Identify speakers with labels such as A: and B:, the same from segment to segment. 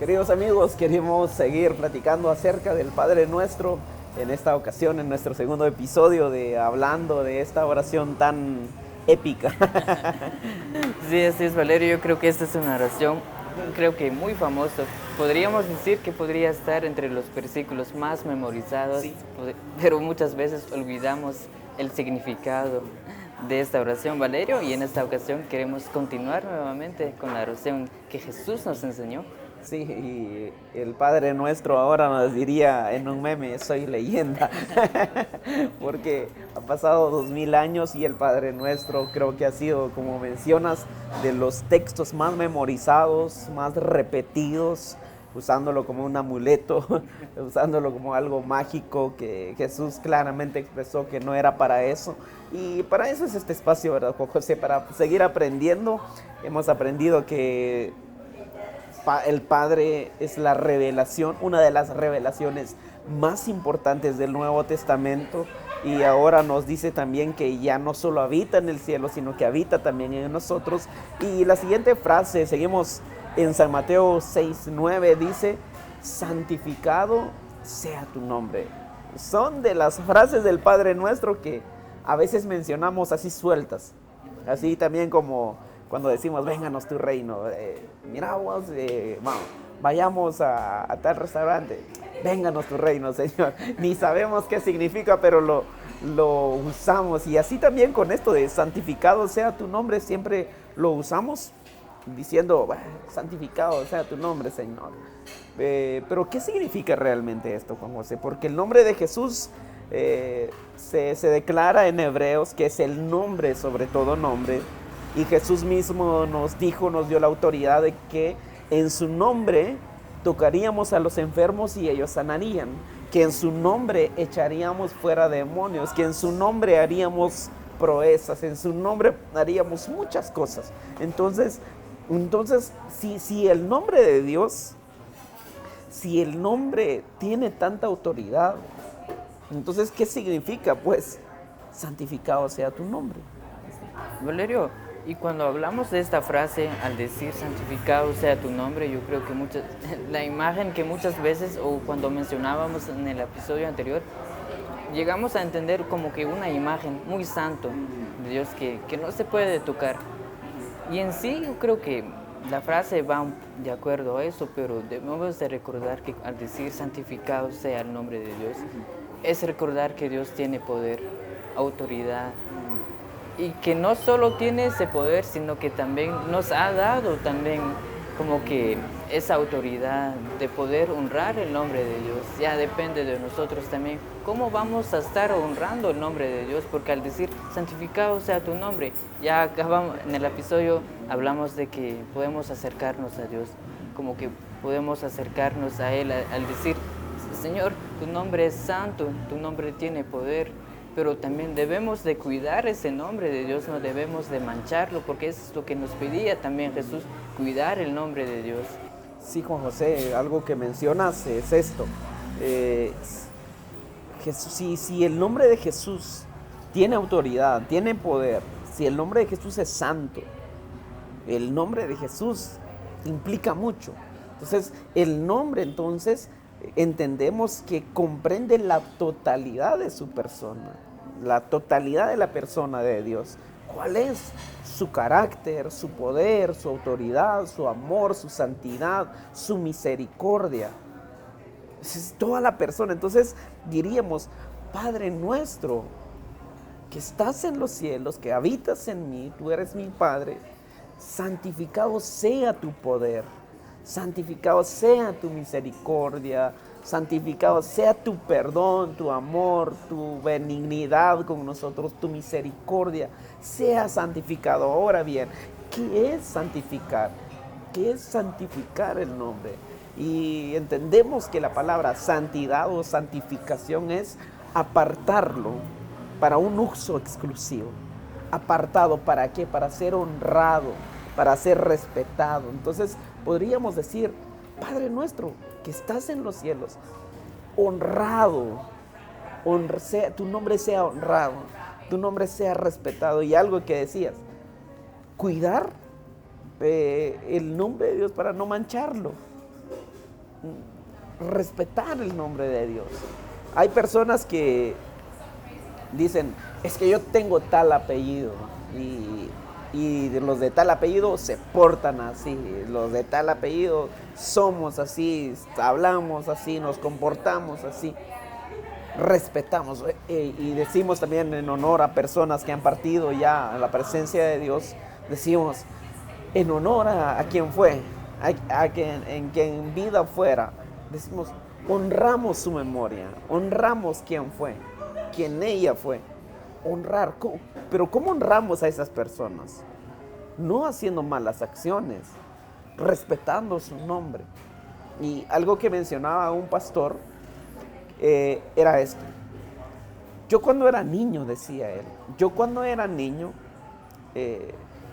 A: Queridos amigos, queremos seguir platicando acerca del Padre Nuestro. En esta ocasión, en nuestro segundo episodio de hablando de esta oración tan épica.
B: Sí, así es, Valerio. Yo creo que esta es una oración, creo que muy famosa. Podríamos decir que podría estar entre los versículos más memorizados,
A: Sí.
B: pero muchas veces olvidamos el significado de esta oración, Valerio, y en esta ocasión queremos continuar nuevamente con la oración que Jesús nos enseñó.
A: Sí, y el Padre Nuestro ahora nos diría en un meme, soy leyenda, porque ha pasado 2000 años y el Padre Nuestro creo que ha sido, como mencionas, de los textos más memorizados, más repetidos, usándolo como un amuleto, usándolo como algo mágico que Jesús claramente expresó que no era para eso. Y para eso es este espacio, ¿verdad, Juan José? Para seguir aprendiendo. Hemos aprendido que el Padre es la revelación, una de las revelaciones más importantes del Nuevo Testamento, y ahora nos dice también que ya no solo habita en el cielo, sino que habita también en nosotros. Y la siguiente frase, seguimos en San Mateo 6:9, dice: santificado sea tu nombre. Son de las frases del Padre Nuestro que a veces mencionamos así sueltas, así también como cuando decimos, vénganos tu reino, mira vos, vayamos a tal restaurante, vénganos tu reino, Señor. Ni sabemos qué significa, pero lo usamos. Y así también con esto de santificado sea tu nombre, siempre lo usamos diciendo, santificado sea tu nombre, Señor. Pero ¿qué significa realmente esto, Juan José? Porque el nombre de Jesús se declara en Hebreos que es el nombre sobre todo nombre. Y Jesús mismo nos dijo, nos dio la autoridad de que en su nombre tocaríamos a los enfermos y ellos sanarían, que en su nombre echaríamos fuera demonios, que en su nombre haríamos proezas, en su nombre haríamos muchas cosas. Entonces si el nombre de Dios, si el nombre tiene tanta autoridad, entonces ¿qué significa? Pues, santificado sea tu nombre.
B: Valerio, y cuando hablamos de esta frase, al decir santificado sea tu nombre, yo creo que la imagen que muchas veces, o cuando mencionábamos en el episodio anterior, llegamos a entender como que una imagen muy santo de Dios que no se puede tocar. Y en sí yo creo que la frase va de acuerdo a eso, pero debemos de recordar que al decir santificado sea el nombre de Dios, es recordar que Dios tiene poder, autoridad, y que no solo tiene ese poder, sino que también nos ha dado también como que esa autoridad de poder honrar el nombre de Dios. Ya depende de nosotros también cómo vamos a estar honrando el nombre de Dios, porque al decir santificado sea tu nombre, ya acabamos, en el episodio hablamos de que podemos acercarnos a Dios, como que podemos acercarnos a Él al decir, Señor, tu nombre es santo, tu nombre tiene poder. Pero también debemos de cuidar ese nombre de Dios, no debemos de mancharlo, porque eso es lo que nos pedía también Jesús, cuidar el nombre de Dios.
A: Sí, Juan José, algo que mencionas es esto. Si el nombre de Jesús tiene autoridad, tiene poder, si el nombre de Jesús es santo, el nombre de Jesús implica mucho. Entonces, el nombre, entonces, entendemos que comprende la totalidad de su persona, la totalidad de la persona de Dios. ¿Cuál es su carácter, su poder, su autoridad, su amor, su santidad, su misericordia? Es toda la persona. Entonces diríamos, Padre nuestro, que estás en los cielos, que habitas en mí, tú eres mi Padre, santificado sea tu poder, santificado sea tu misericordia, santificado sea tu perdón, tu amor, tu benignidad con nosotros, tu misericordia, sea santificado. Ahora bien, ¿qué es santificar? ¿Qué es santificar el nombre? Y entendemos que la palabra santidad o santificación es apartarlo para un uso exclusivo. Apartado, ¿para qué? Para ser honrado, para ser respetado. Entonces podríamos decir, Padre nuestro que estás en los cielos, honrado, tu nombre sea honrado, tu nombre sea respetado. Y algo que decías, cuidar el nombre de Dios para no mancharlo. respetar el nombre de Dios. Hay personas que dicen, es que yo tengo tal apellido y los de tal apellido se portan así, los de tal apellido somos así, hablamos así, nos comportamos así, respetamos y decimos también en honor a personas que han partido ya a la presencia de Dios, decimos en honor a quien fue, a quien en vida fuera, decimos honramos su memoria, honramos quién fue, quién ella fue. Honrar, pero ¿cómo honramos a esas personas? No haciendo malas acciones, respetando su nombre. Y algo que mencionaba un pastor era esto. Yo cuando era niño, decía él, yo cuando era niño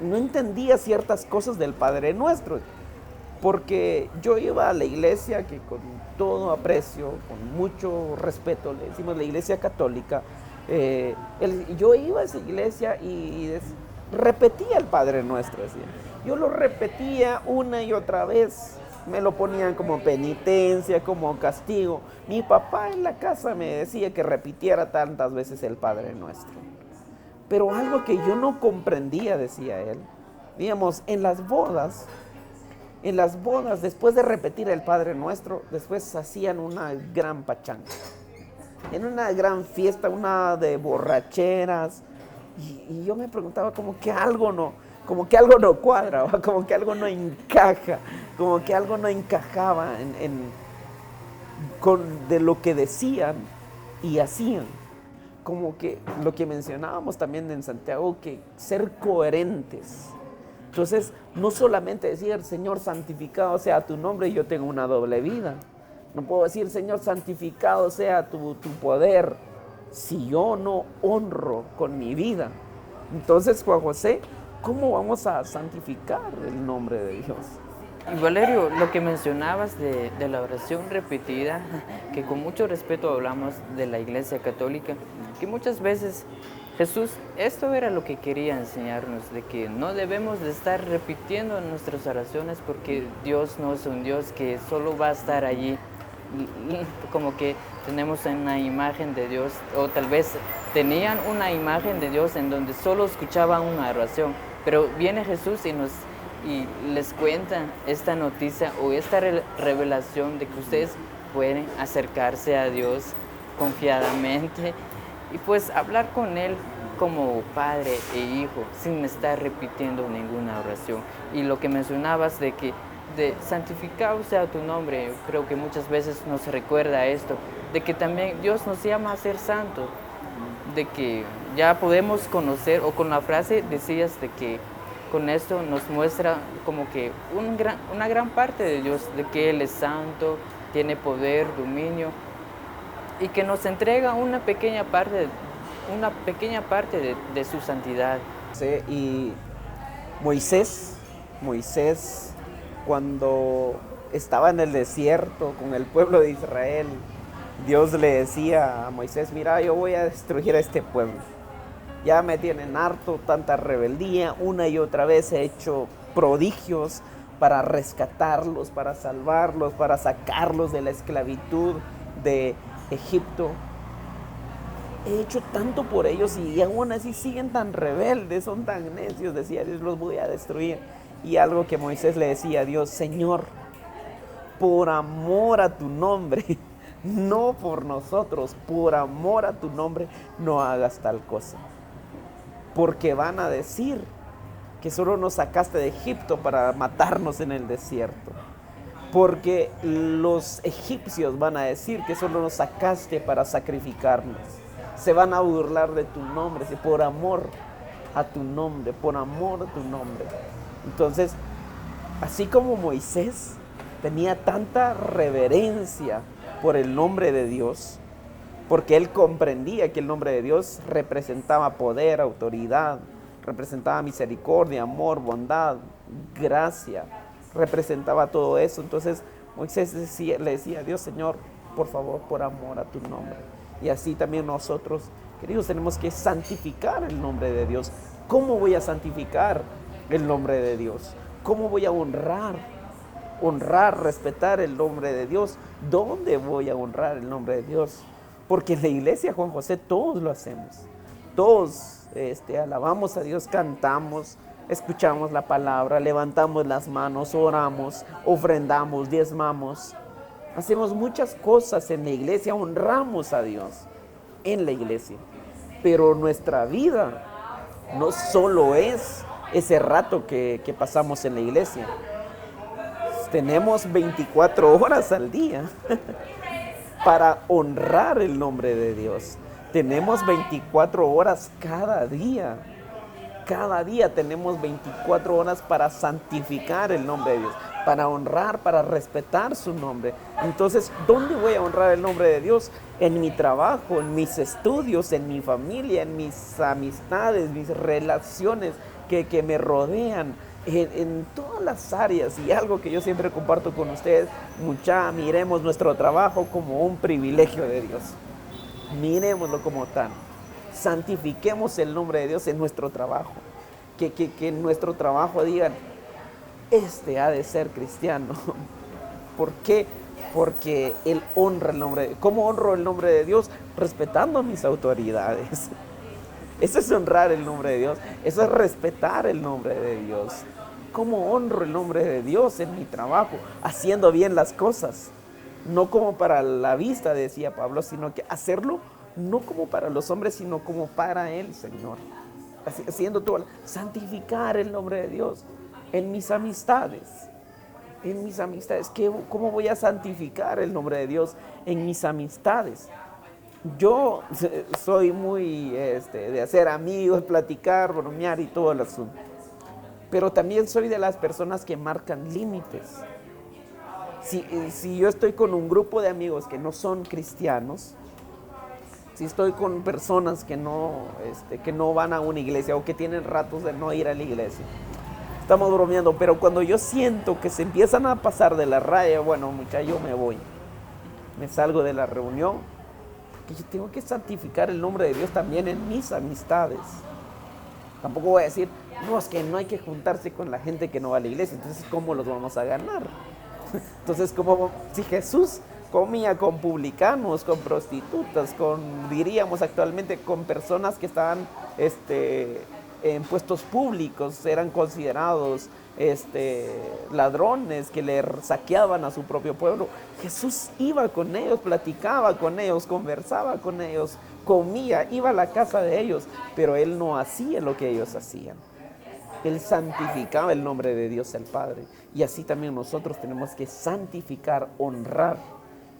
A: no entendía ciertas cosas del Padre Nuestro, porque yo iba a la iglesia que con todo aprecio, con mucho respeto, le decimos la iglesia católica. Yo iba a esa iglesia y repetía el Padre Nuestro, decía. Yo lo repetía una y otra vez, me lo ponían como penitencia, como castigo. Mi papá en la casa me decía que repitiera tantas veces el Padre Nuestro. Pero algo que yo no comprendía, decía él, digamos, en las bodas, después de repetir el Padre Nuestro, después hacían una gran pachanga. En una gran fiesta, una de borracheras, y yo me preguntaba como que algo no cuadra, como que algo no encaja, como que algo no encajaba de lo que decían y hacían. Como que lo que mencionábamos también en Santiago, que ser coherentes. Entonces, no solamente decir, Señor, santificado sea tu nombre, yo tengo una doble vida. No puedo decir, Señor, santificado sea tu poder, si yo no honro con mi vida. Entonces, Juan José, ¿cómo vamos a santificar el nombre de Dios?
B: Y Valerio, lo que mencionabas de la oración repetida, que con mucho respeto hablamos de la Iglesia Católica, que muchas veces Jesús, esto era lo que quería enseñarnos, de que no debemos de estar repitiendo nuestras oraciones porque Dios no es un Dios que solo va a estar allí. Como que tenemos una imagen de Dios, o tal vez tenían una imagen de Dios en donde solo escuchaban una oración, pero viene Jesús y les cuenta esta noticia o esta revelación de que ustedes pueden acercarse a Dios confiadamente y pues hablar con Él como padre e hijo sin estar repitiendo ninguna oración. Y lo que mencionabas de que santificado sea tu nombre, yo creo que muchas veces nos recuerda esto, de que también Dios nos llama a ser santos, de que ya podemos conocer, o con la frase decías de que con esto nos muestra como que una gran parte de Dios, de que Él es santo, tiene poder, dominio, y que nos entrega una pequeña parte de su santidad.
A: Sí, y Moisés, cuando estaba en el desierto con el pueblo de Israel, Dios le decía a Moisés, mira, yo voy a destruir a este pueblo. Ya me tienen harto, tanta rebeldía, una y otra vez he hecho prodigios para rescatarlos, para salvarlos, para sacarlos de la esclavitud de Egipto. He hecho tanto por ellos y aún así siguen tan rebeldes, son tan necios, decía Dios, los voy a destruir. Y algo que Moisés le decía a Dios, Señor, por amor a tu nombre, no por nosotros, por amor a tu nombre, no hagas tal cosa. Porque van a decir que solo nos sacaste de Egipto para matarnos en el desierto. Porque los egipcios van a decir que solo nos sacaste para sacrificarnos. Se van a burlar de tu nombre, por amor a tu nombre, por amor a tu nombre. Entonces, así como Moisés tenía tanta reverencia por el nombre de Dios, porque él comprendía que el nombre de Dios representaba poder, autoridad, representaba misericordia, amor, bondad, gracia, representaba todo eso. Entonces Moisés le decía a Dios, Señor, por favor, por amor a tu nombre. Y así también nosotros, queridos, tenemos que santificar el nombre de Dios. ¿Cómo voy a santificar el nombre de Dios? ¿Cómo voy a honrar honrar, respetar el nombre de Dios. ¿Dónde voy a honrar el nombre de Dios? Porque en la iglesia, Juan José, todos lo hacemos. Todos alabamos a Dios, cantamos, escuchamos la palabra, levantamos las manos, oramos, ofrendamos, diezmamos. Hacemos muchas cosas en la iglesia, honramos a Dios en la iglesia. Pero nuestra vida no solo es ese rato que pasamos en la iglesia. Tenemos 24 horas al día para honrar el nombre de Dios. Tenemos 24 horas cada día. Cada día tenemos 24 horas para santificar el nombre de Dios, para honrar, para respetar su nombre. Entonces, ¿dónde voy a honrar el nombre de Dios? En mi trabajo, en mis estudios, en mi familia, en mis amistades, mis relaciones que me rodean, en todas las áreas. Y algo que yo siempre comparto con ustedes, miremos nuestro trabajo como un privilegio de Dios. Miremoslo como tal. Santifiquemos el nombre de Dios en nuestro trabajo. Que en nuestro trabajo digan, ha de ser cristiano. ¿Por qué? Porque él honra el nombre de Dios. ¿Cómo honro el nombre de Dios? Respetando a mis autoridades. Eso es honrar el nombre de Dios. Eso es respetar el nombre de Dios. ¿Cómo honro el nombre de Dios en mi trabajo? Haciendo bien las cosas. No como para la vista, decía Pablo, sino que hacerlo no como para los hombres, sino como para el Señor. Haciendo todo, santificar el nombre de Dios en mis amistades. En mis amistades, ¿cómo voy a santificar el nombre de Dios en mis amistades? Yo soy muy de hacer amigos, platicar, bromear y todo el asunto. Pero también soy de las personas que marcan límites. Si yo estoy con un grupo de amigos que no son cristianos, si estoy con personas que no van a una iglesia o que tienen ratos de no ir a la iglesia, estamos bromeando, pero cuando yo siento que se empiezan a pasar de la raya, bueno, muchacho, yo me voy. Me salgo de la reunión, porque yo tengo que santificar el nombre de Dios también en mis amistades. Tampoco voy a decir, no, es que no hay que juntarse con la gente que no va a la iglesia, entonces ¿cómo los vamos a ganar? Entonces, como si Jesús comía con publicanos, con prostitutas, diríamos actualmente, con personas que estaban en puestos públicos, eran considerados ladrones que le saqueaban a su propio pueblo. Jesús iba con ellos, platicaba con ellos, conversaba con ellos, comía, iba a la casa de ellos, pero él no hacía lo que ellos hacían. Él santificaba el nombre de Dios el Padre. Y así también nosotros tenemos que santificar, honrar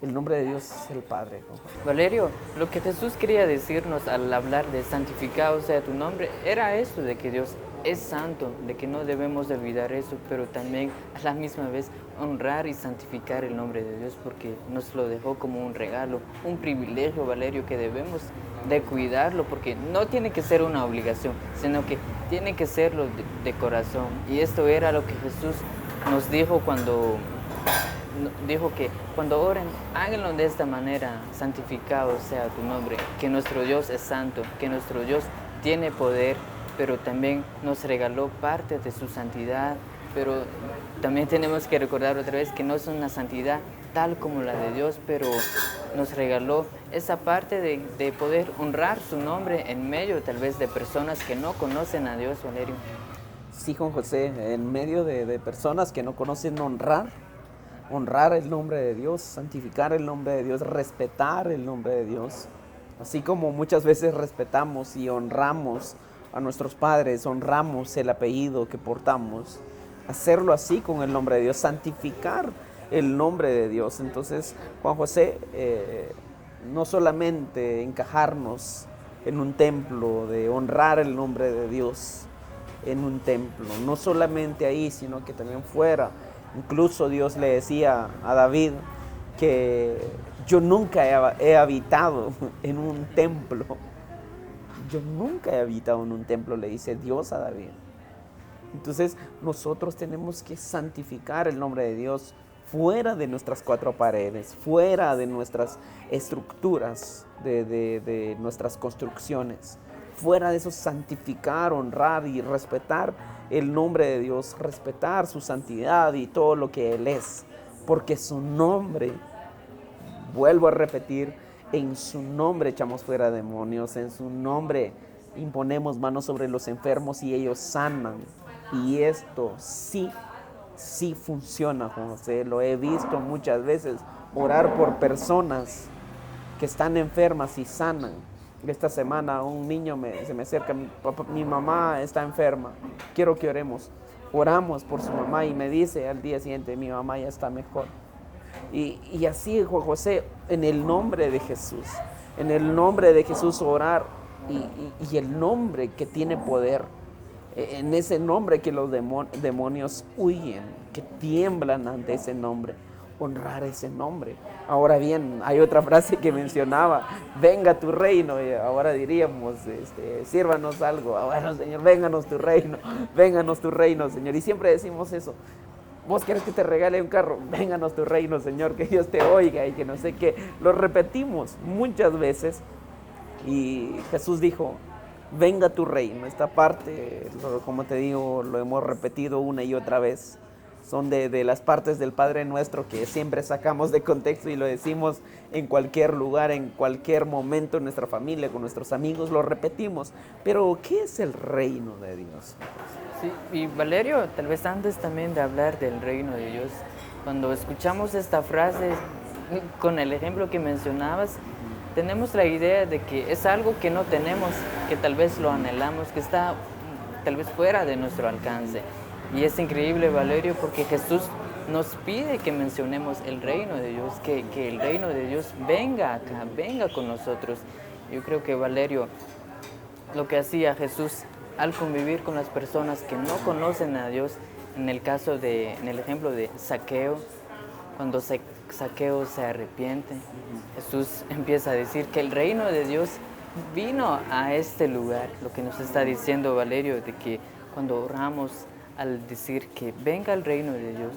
A: el nombre de Dios el Padre.
B: Valerio, lo que Jesús quería decirnos al hablar de santificado sea tu nombre, era esto de que Dios es santo, de que no debemos de olvidar eso, pero también a la misma vez honrar y santificar el nombre de Dios, porque nos lo dejó como un regalo, un privilegio, Valerio, que debemos de cuidarlo, porque no tiene que ser una obligación, sino que tiene que serlo de corazón. Y esto era lo que Jesús nos dijo cuando dijo que cuando oren, háganlo de esta manera: santificado sea tu nombre, que nuestro Dios es santo, que nuestro Dios tiene poder, pero también nos regaló parte de su santidad. Pero también tenemos que recordar otra vez que no es una santidad tal como la de Dios, pero nos regaló esa parte de poder honrar su nombre en medio tal vez de personas que no conocen a Dios, Valerio.
A: Sí, Juan José, en medio de personas que no conocen, honrar el nombre de Dios, santificar el nombre de Dios, respetar el nombre de Dios. Así como muchas veces respetamos y honramos a nuestros padres, honramos el apellido que portamos, hacerlo así con el nombre de Dios, santificar el nombre de Dios. Entonces, Juan José, no solamente encajarnos en un templo, de honrar el nombre de Dios en un templo, no solamente ahí, sino que también fuera. Incluso Dios le decía a David que yo nunca he habitado en un templo. Yo nunca he habitado en un templo, le dice Dios a David. Entonces nosotros tenemos que santificar el nombre de Dios fuera de nuestras cuatro paredes, fuera de nuestras estructuras, de nuestras construcciones. Fuera de eso, santificar, honrar y respetar el nombre de Dios, respetar su santidad y todo lo que Él es, porque su nombre, vuelvo a repetir, en su nombre echamos fuera demonios, en su nombre imponemos manos sobre los enfermos y ellos sanan. Y esto sí funciona, José. Lo he visto muchas veces, orar por personas que están enfermas y sanan. Esta semana un niño se me acerca, mi mamá está enferma, quiero que oremos. Oramos por su mamá y me dice al día siguiente, mi mamá ya está mejor. Y así, Juan José, en el nombre de Jesús orar, y el nombre que tiene poder, en ese nombre que los demonios huyen, que tiemblan ante ese nombre, honrar ese nombre. Ahora bien, hay otra frase que mencionaba, venga tu reino, y ahora diríamos, sírvanos algo, bueno Señor, vénganos tu reino, Señor, y siempre decimos eso. ¿Vos querés que te regale un carro? Vénganos tu reino, Señor, que Dios te oiga y que no sé qué. Lo repetimos muchas veces y Jesús dijo, venga tu reino. Esta parte, como te digo, lo hemos repetido una y otra vez. Son de las partes del Padre Nuestro que siempre sacamos de contexto y lo decimos en cualquier lugar, en cualquier momento, en nuestra familia, con nuestros amigos, lo repetimos. Pero, ¿qué es el reino de Dios?
B: Sí, y Valerio, tal vez antes también de hablar del reino de Dios, cuando escuchamos esta frase, con el ejemplo que mencionabas, tenemos la idea de que es algo que no tenemos, que tal vez lo anhelamos, que está tal vez fuera de nuestro alcance. Y es increíble, Valerio, porque Jesús nos pide que mencionemos el reino de Dios, que el reino de Dios venga acá, venga con nosotros. Yo creo que, Valerio, lo que hacía Jesús al convivir con las personas que no conocen a Dios, en el ejemplo de Zaqueo, cuando Zaqueo se arrepiente, Jesús empieza a decir que el reino de Dios vino a este lugar. Lo que nos está diciendo Valerio, de que cuando oramos al decir que venga el reino de Dios,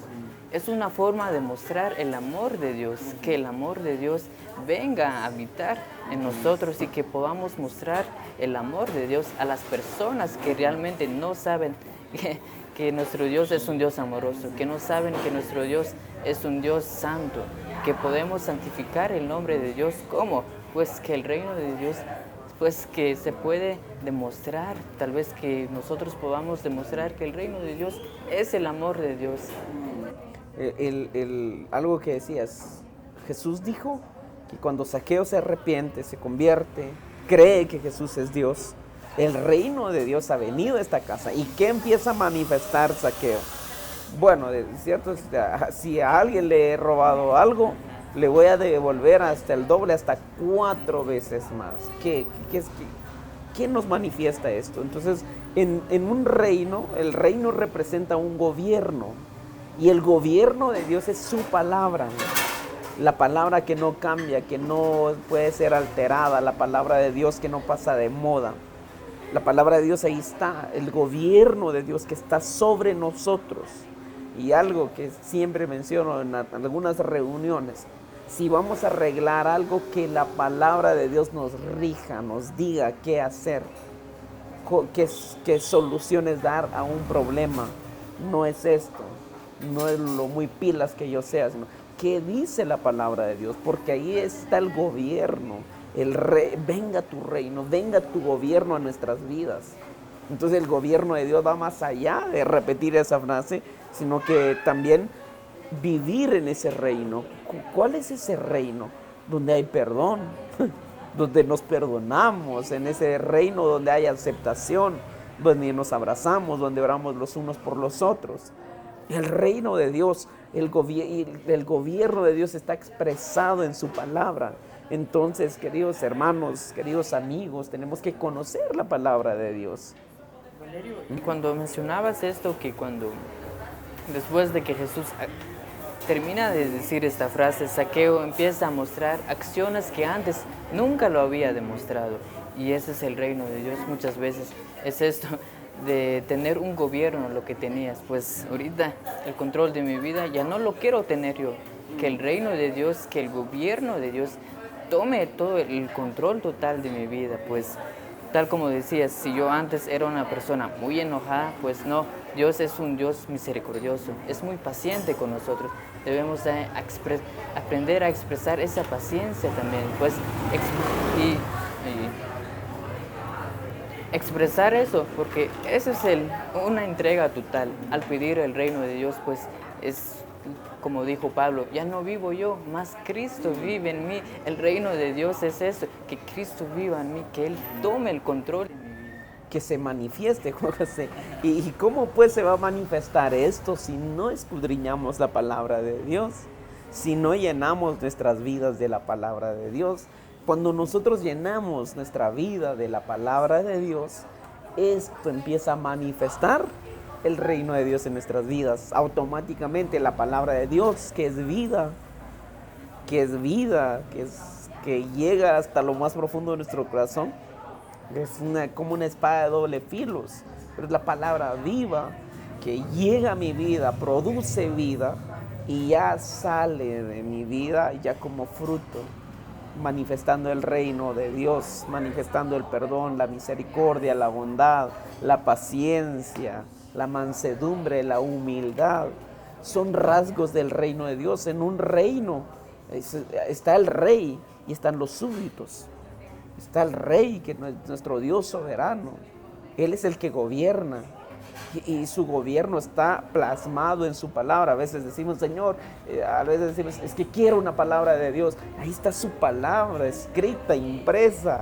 B: es una forma de mostrar el amor de Dios, que el amor de Dios venga a habitar en nosotros y que podamos mostrar el amor de Dios a las personas que realmente no saben que nuestro Dios es un Dios amoroso, que no saben que nuestro Dios es un Dios santo, que podemos santificar el nombre de Dios. ¿Cómo? Pues que el reino de Dios, pues que se puede demostrar, tal vez que nosotros podamos demostrar que el reino de Dios es el amor de Dios.
A: Algo que decías, Jesús dijo que cuando Zaqueo se arrepiente, se convierte, cree que Jesús es Dios, el reino de Dios ha venido a esta casa. ¿Y qué empieza a manifestar Zaqueo? Bueno, cierto, si a alguien le he robado algo, le voy a devolver hasta el doble, hasta 4 veces más. ¿Qué nos manifiesta esto? Entonces, en un reino, el reino representa un gobierno. Y el gobierno de Dios es su palabra. La palabra que no cambia, que no puede ser alterada. La palabra de Dios que no pasa de moda. La palabra de Dios ahí está. El gobierno de Dios que está sobre nosotros. Y algo que siempre menciono en algunas reuniones. Si vamos a arreglar algo, que la palabra de Dios nos rija, nos diga qué hacer. Qué soluciones dar a un problema. No es esto. No es lo muy pilas que yo sea, sino qué dice la palabra de Dios, porque ahí está el gobierno, venga tu reino, venga tu gobierno a nuestras vidas. Entonces el gobierno de Dios va más allá de repetir esa frase, sino que también vivir en ese reino. ¿Cuál es ese reino? Donde hay perdón, donde nos perdonamos, en ese reino donde hay aceptación, donde nos abrazamos, donde oramos los unos por los otros. El reino de Dios, el gobierno de Dios está expresado en su palabra. Entonces, queridos hermanos, queridos amigos, tenemos que conocer la palabra de Dios.
B: Valerio, cuando mencionabas esto, que después de que Jesús termina de decir esta frase, Zaqueo empieza a mostrar acciones que antes nunca lo había demostrado. Y ese es el reino de Dios. Muchas veces es esto, de tener un gobierno, lo que tenías. Pues ahorita el control de mi vida ya no lo quiero tener yo. Que el reino de Dios, que el gobierno de Dios tome todo el control total de mi vida. Pues tal como decías, si yo antes era una persona muy enojada, pues no, Dios es un Dios misericordioso, es muy paciente con nosotros. Debemos aprender a expresar esa paciencia también, pues, y expresar eso, porque eso es una entrega total. Al pedir el reino de Dios, pues es como dijo Pablo, ya no vivo yo, más Cristo vive en mí. El reino de Dios es eso, que Cristo viva en mí, que Él tome el control.
A: Que se manifieste, Juan José. ¿Y cómo pues se va a manifestar esto si no escudriñamos la palabra de Dios? Si no llenamos nuestras vidas de la palabra de Dios. Cuando nosotros llenamos nuestra vida de la palabra de Dios, esto empieza a manifestar el reino de Dios en nuestras vidas. Automáticamente la palabra de Dios, que es vida, que llega hasta lo más profundo de nuestro corazón, es como una espada de doble filo, pero es la palabra viva que llega a mi vida, produce vida y ya sale de mi vida ya como fruto, manifestando el reino de Dios, manifestando el perdón, la misericordia, la bondad, la paciencia, la mansedumbre, la humildad. Son rasgos del reino de Dios. En un reino está el rey y están los súbditos. Está el rey, que es nuestro Dios soberano. Él es el que gobierna y su gobierno está plasmado en su palabra. A veces decimos, Señor, a veces decimos, es que quiero una palabra de Dios. Ahí está su palabra escrita, impresa.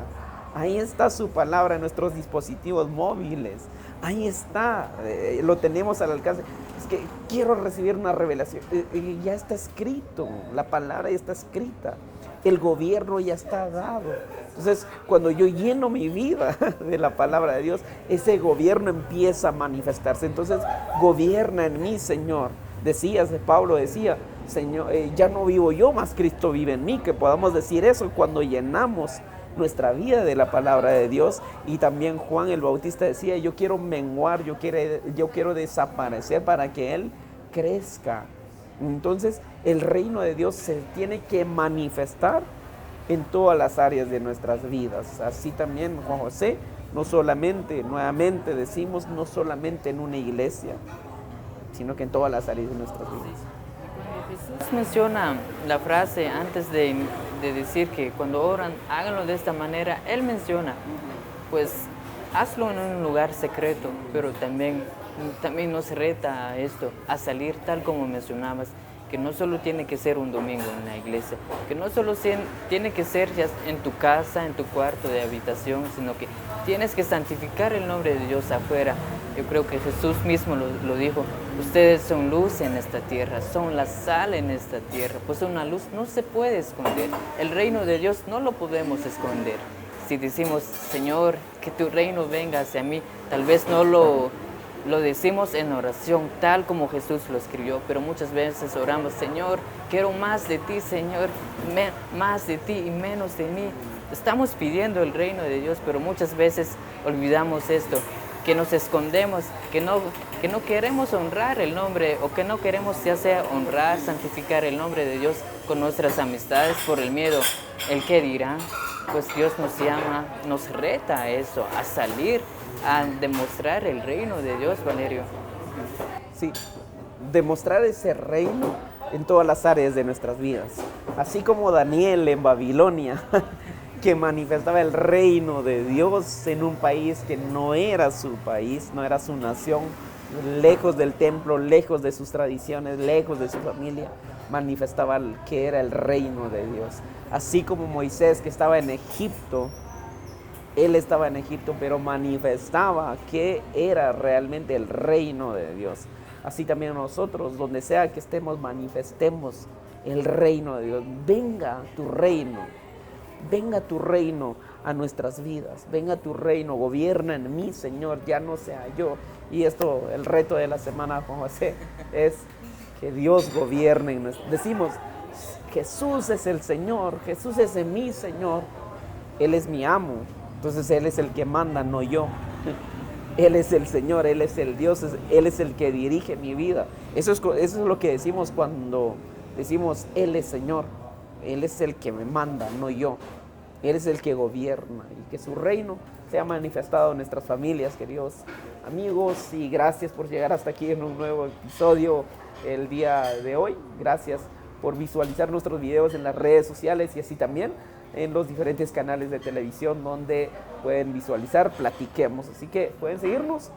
A: Ahí está su palabra en nuestros dispositivos móviles. Ahí está, lo tenemos al alcance. Es que quiero recibir una revelación. Ya está escrito, la palabra ya está escrita. El gobierno ya está dado. Entonces, cuando yo lleno mi vida de la palabra de Dios, ese gobierno empieza a manifestarse. Entonces, gobierna en mí, Señor. Pablo decía, Señor, ya no vivo yo, más Cristo vive en mí. Que podamos decir eso cuando llenamos nuestra vida de la palabra de Dios. Y también Juan el Bautista decía, yo quiero menguar, yo quiero desaparecer para que Él crezca. Entonces el reino de Dios se tiene que manifestar en todas las áreas de nuestras vidas. Así también, Juan José, no solamente, nuevamente decimos, no solamente en una iglesia, sino que en todas las áreas de nuestras vidas.
B: Jesús menciona la frase antes de decir que cuando oran, háganlo de esta manera. Él menciona, pues, hazlo en un lugar secreto, pero también nos reta a esto, a salir tal como mencionabas, que no solo tiene que ser un domingo en la iglesia, que no solo tiene que ser ya en tu casa, en tu cuarto de habitación, sino que tienes que santificar el nombre de Dios afuera. Yo creo que Jesús mismo lo dijo, ustedes son luz en esta tierra, son la sal en esta tierra, pues una luz no se puede esconder, el reino de Dios no lo podemos esconder. Si decimos, Señor, que tu reino venga hacia mí, tal vez no lo decimos en oración, tal como Jesús lo escribió, pero muchas veces oramos, Señor, quiero más de ti, Señor, más de ti y menos de mí. Estamos pidiendo el reino de Dios, pero muchas veces olvidamos esto, que nos escondemos, que no queremos honrar el nombre, o que no queremos ya sea honrar, santificar el nombre de Dios con nuestras amistades por el miedo, el qué dirán. Pues Dios nos llama, nos reta a eso, a salir, a demostrar el reino de Dios, Valerio.
A: Sí, demostrar ese reino en todas las áreas de nuestras vidas. Así como Daniel en Babilonia, que manifestaba el reino de Dios en un país que no era su país, no era su nación, lejos del templo, lejos de sus tradiciones, lejos de su familia, manifestaba que era el reino de Dios. Así como Moisés, que estaba en Egipto, él estaba en Egipto, pero manifestaba que era realmente el reino de Dios. Así también nosotros, donde sea que estemos, manifestemos el reino de Dios. Venga tu reino a nuestras vidas, venga tu reino, gobierna en mí, Señor, ya no sea yo. Y esto, el reto de la semana, Juan José, es que Dios gobierne en nosotros. Decimos, Jesús es el Señor, Jesús es mi Señor, Él es mi amo, entonces Él es el que manda, no yo. Él es el Señor, Él es el Dios, Él es el que dirige mi vida. Eso es lo que decimos cuando decimos Él es Señor, Él es el que me manda, no yo. Él es el que gobierna y que su reino sea manifestado en nuestras familias, queridos amigos. Y gracias por llegar hasta aquí en un nuevo episodio el día de hoy. Gracias por visualizar nuestros videos en las redes sociales y así también en los diferentes canales de televisión donde pueden visualizar Platiquemos. Así que pueden seguirnos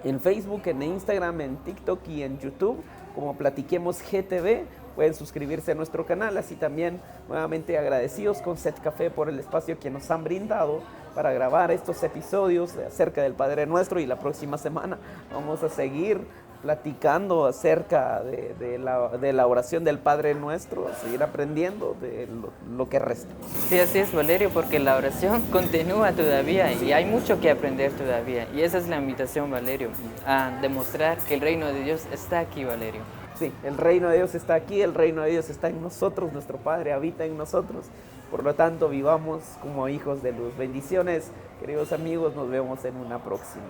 A: en Facebook, en Instagram, en TikTok y en YouTube como Platiquemos GTV. Pueden suscribirse a nuestro canal, así también nuevamente agradecidos con Set Café por el espacio que nos han brindado para grabar estos episodios acerca del Padre Nuestro, y la próxima semana vamos a seguir platicando acerca de la oración del Padre Nuestro, a seguir aprendiendo de lo que resta.
B: Sí, así es, Valerio, porque la oración continúa todavía y hay mucho que aprender todavía. Y esa es la invitación, Valerio, a demostrar que el reino de Dios está aquí, Valerio.
A: Sí, el reino de Dios está aquí, el reino de Dios está en nosotros, nuestro Padre habita en nosotros. Por lo tanto, vivamos como hijos de luz. Bendiciones, queridos amigos, nos vemos en una próxima.